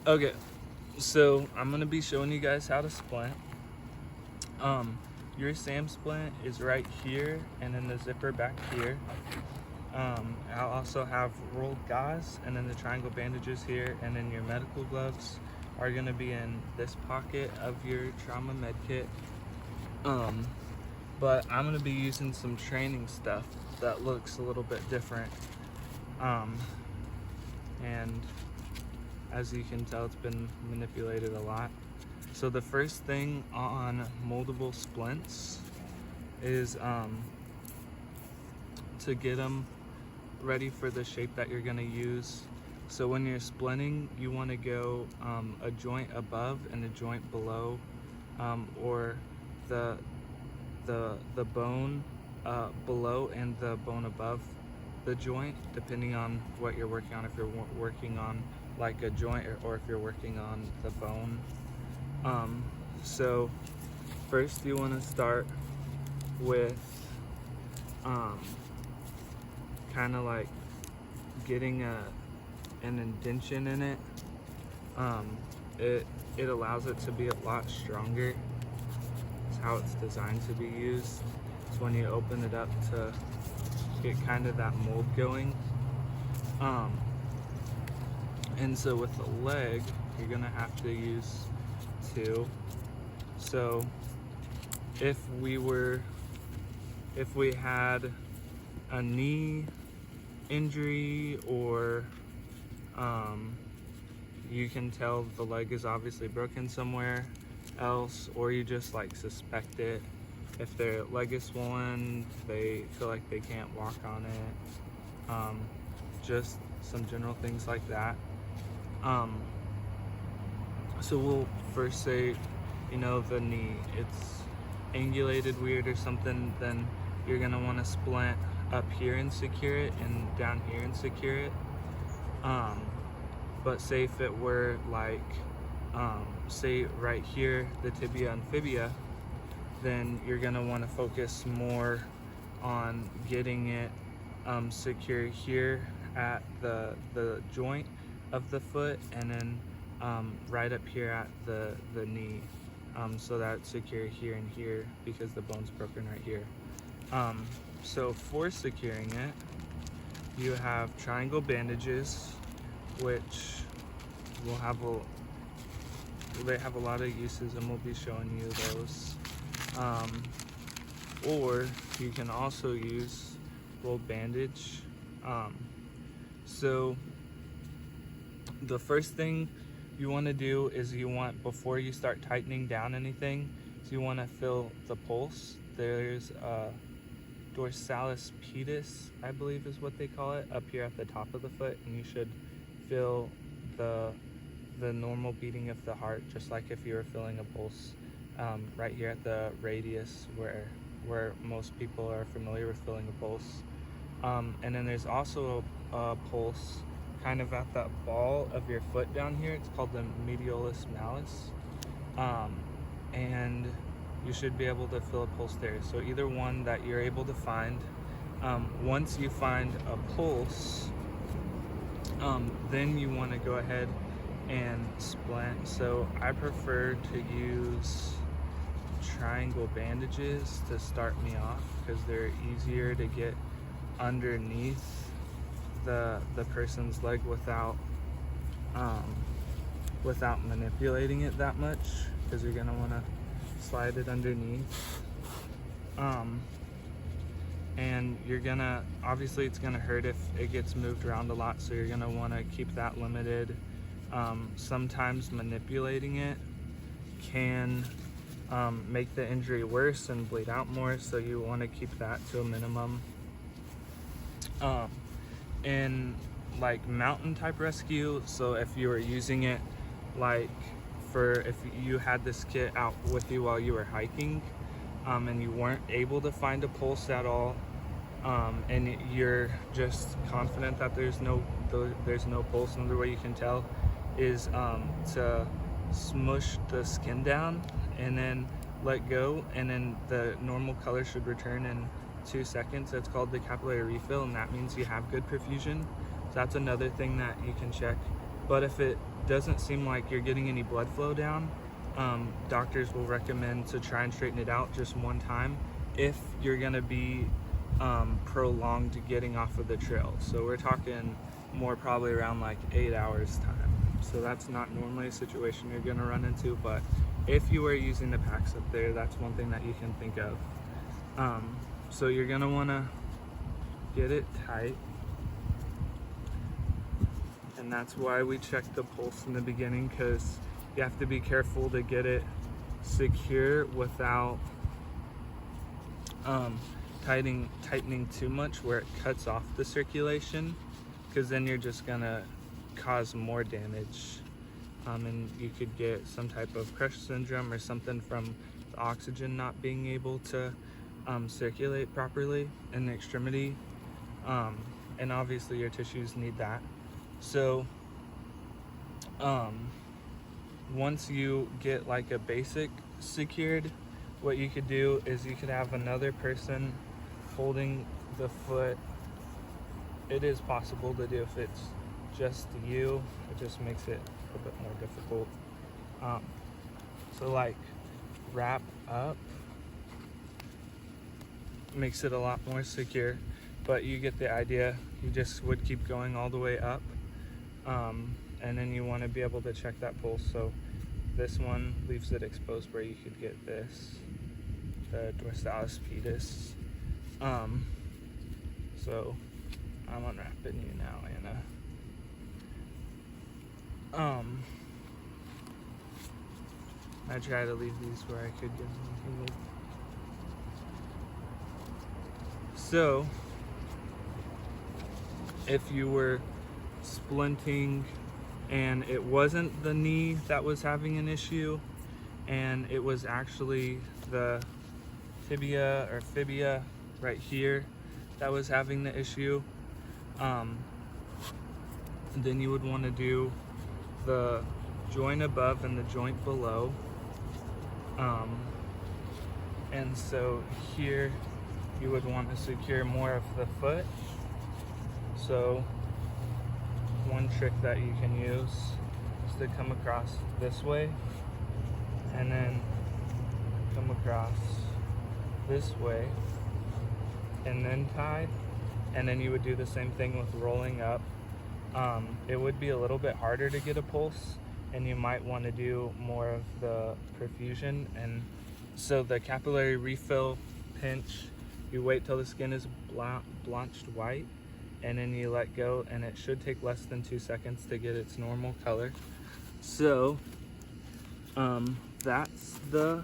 Okay, so I'm gonna be showing you guys how to splint. Your SAM splint is right here, and then the zipper back here. I'll also have rolled gauze, and then the triangle bandages here, and then your medical gloves are gonna be in this pocket of your trauma med kit. But I'm gonna be using some training stuff that looks a little bit different. And as you can tell, it's been manipulated a lot. So the first thing on moldable splints is to get them ready for the shape that you're gonna use. So when you're splinting, you wanna go a joint above and a joint below, or the bone below and the bone above the joint, depending on what you're working on. If you're working on like a joint, or if you're working on the bone. So first you want to start with kind of like getting an indention in it. It allows it to be a lot stronger. It's how it's designed to be used. It's when you open it up to get kind of that mold going. And so with the leg, you're gonna have to use two. So if we had a knee injury, or you can tell the leg is obviously broken somewhere else, or you just like suspect it. If their leg is swollen, they feel like they can't walk on it, just some general things like that. So we'll first say, the knee, it's angulated weird or something, then you're gonna want to splint up here and secure it, and down here and secure it. But say if it were like, say right here, the tibia and fibia, then you're gonna want to focus more on getting it secure here at the joint of the foot, and then right up here at the knee, so that it's secure here and here, because the bone's broken right here. So for securing it, you have triangle bandages, which they have a lot of uses, and we'll be showing you those. Or you can also use rolled bandage. So the first thing you want to do is before you start tightening down anything, so you want to feel the pulse. There's dorsalis pedis, I believe is what they call it, up here at the top of the foot, and you should feel the normal beating of the heart, just like if you were feeling a pulse, right here at the radius where most people are familiar with feeling a pulse. And then there's also a pulse kind of at that ball of your foot down here. It's called the medialis malis, and you should be able to feel a pulse there. So either one that you're able to find. Once you find a pulse, then you want to go ahead and splint. So I prefer to use triangle bandages to start me off, because they're easier to get underneath the person's leg without manipulating it that much, because you're gonna want to slide it underneath. And you're gonna, obviously it's gonna hurt if it gets moved around a lot, so you're gonna want to keep that limited. Sometimes manipulating it can make the injury worse and bleed out more, so you want to keep that to a minimum. In like mountain type rescue, so if you were using it like if you had this kit out with you while you were hiking, and you weren't able to find a pulse at all, and you're just confident that there's no pulse, another way you can tell is to smush the skin down and then let go, and then the normal color should return in 2 seconds. It's called the capillary refill, and that means you have good perfusion. So that's another thing that you can check. But if it doesn't seem like you're getting any blood flow down, doctors will recommend to try and straighten it out just one time if you're gonna be prolonged getting off of the trail. So we're talking more probably around like 8 hours time. So that's not normally a situation you're gonna run into, but if you were using the packs up there, that's one thing that you can think of. So you're gonna wanna get it tight, and that's why we check the pulse in the beginning, because you have to be careful to get it secure without tightening too much where it cuts off the circulation, because then you're just gonna cause more damage, and you could get some type of crush syndrome or something from the oxygen not being able to circulate properly in the extremity, and obviously your tissues need that. So once you get like a basic secured, what you could do is you could have another person holding the foot. It is possible to do if it's just you. It just makes it a bit more difficult. So like wrap up makes it a lot more secure, but you get the idea. You just would keep going all the way up, and then you want to be able to check that pulse. So this one leaves it exposed where you could get this, the dorsalis pedis. So I'm unwrapping you now, Anna. I try to leave these where I could get them healed. So if you were splinting and it wasn't the knee that was having an issue, and it was actually the tibia or fibia right here that was having the issue, then you would want to do the joint above and the joint below. And so here you would want to secure more of the foot. So one trick that you can use is to come across this way and then come across this way and then tie, and then you would do the same thing with rolling up. It would be a little bit harder to get a pulse, and you might want to do more of the perfusion. And so the capillary refill pinch, you wait till the skin is blanched white, and then you let go, and it should take less than 2 seconds to get its normal color. So that's the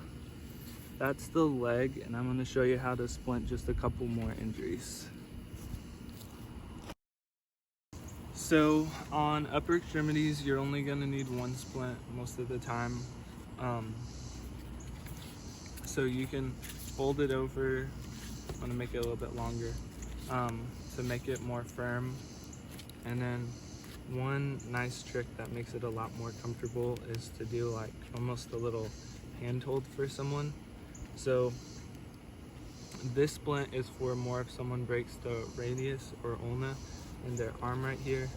leg, and I'm going to show you how to splint just a couple more injuries. So on upper extremities, you're only going to need one splint most of the time. So you can fold it over. I'm going to make it a little bit longer to make it more firm. And then one nice trick that makes it a lot more comfortable is to do like almost a little handhold for someone. So this splint is for more if someone breaks the radius or ulna in their arm right here.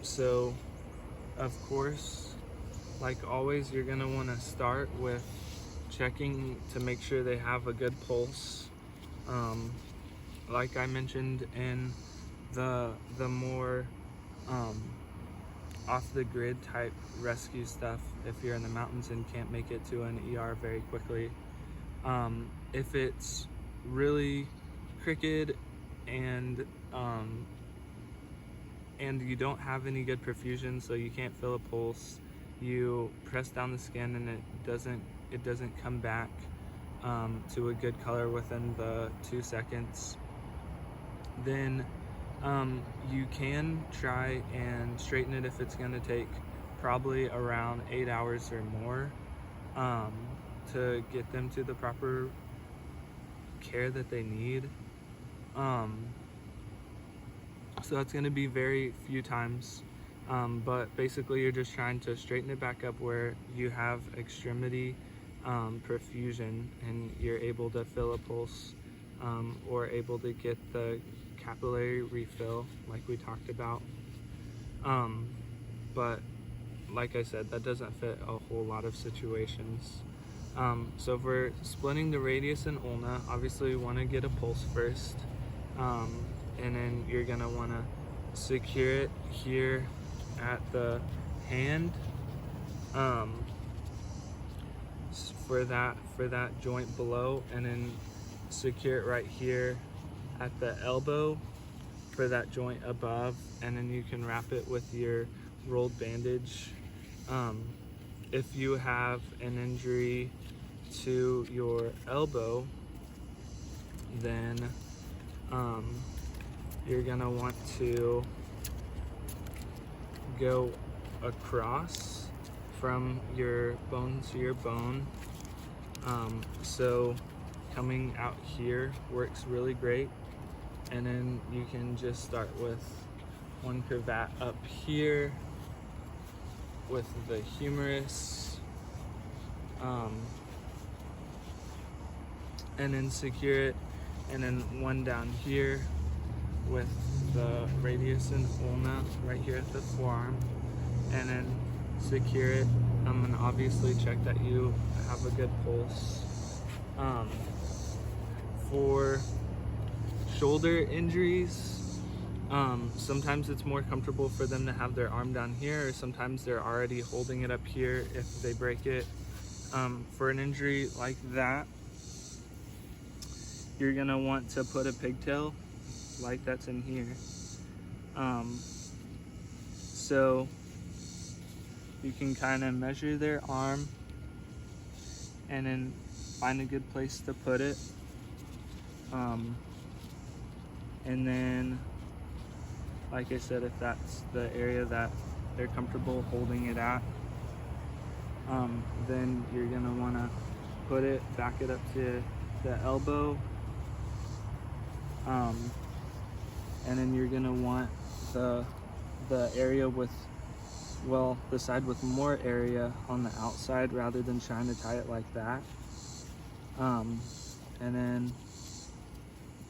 So of course, like always, you're gonna want to start with checking to make sure they have a good pulse. Like I mentioned in the more off the grid type rescue stuff, if you're in the mountains and can't make it to an ER very quickly, if it's really crooked and you don't have any good perfusion, so you can't feel a pulse, you press down the skin and it doesn't come back to a good color within the 2 seconds, then you can try and straighten it if it's going to take probably around 8 hours or more to get them to the proper care that they need. So that's going to be very few times, but basically you're just trying to straighten it back up where you have extremity perfusion and you're able to feel a pulse, or able to get the capillary refill like we talked about. but like I said, that doesn't fit a whole lot of situations. So for splinting the radius and ulna, obviously you want to get a pulse first, and then you're going to want to secure it here at the hand, for that joint below, and then secure it right here at the elbow for that joint above, and then you can wrap it with your rolled bandage. If you have an injury to your elbow, then you're gonna want to go across from your bone to your bone. So coming out here works really great, and then you can just start with one cravat up here with the humerus, and then secure it, and then one down here with the radius and ulna right here at the forearm, and then secure it, and obviously check that you have a good pulse. For shoulder injuries, sometimes it's more comfortable for them to have their arm down here, or sometimes they're already holding it up here if they break it. For an injury like that, you're gonna want to put a pigtail like that's in here. So you can kind of measure their arm and then find a good place to put it. And then, like I said, if that's the area that they're comfortable holding it at, then you're gonna wanna put it, back it up to the elbow, and then you're gonna want the area with, well, the side with more area on the outside rather than trying to tie it like that. And then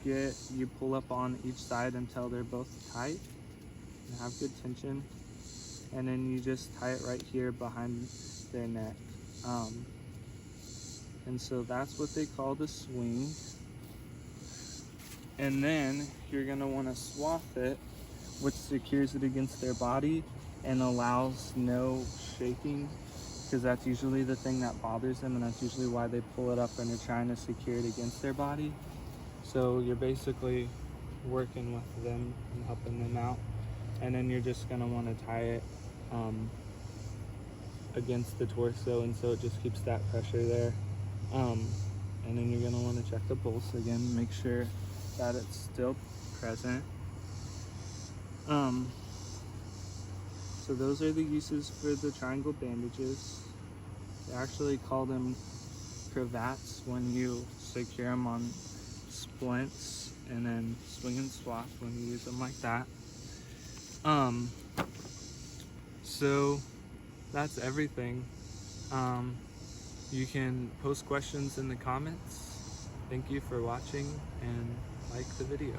you pull up on each side until they're both tight and have good tension, and then you just tie it right here behind their neck. And so that's what they call the swing. And then you're gonna want to swath it, which secures it against their body and allows no shaking, because that's usually the thing that bothers them, and that's usually why they pull it up and they're trying to secure it against their body. So you're basically working with them and helping them out, and then you're just gonna want to tie it against the torso, and so it just keeps that pressure there. And then you're gonna want to check the pulse again, make sure that it's still present. So those are the uses for the triangle bandages. They actually call them cravats when you secure them on splints, and then swing and swath when you use them like that. So that's everything. You can post questions in the comments. Thank you for watching, and like the video.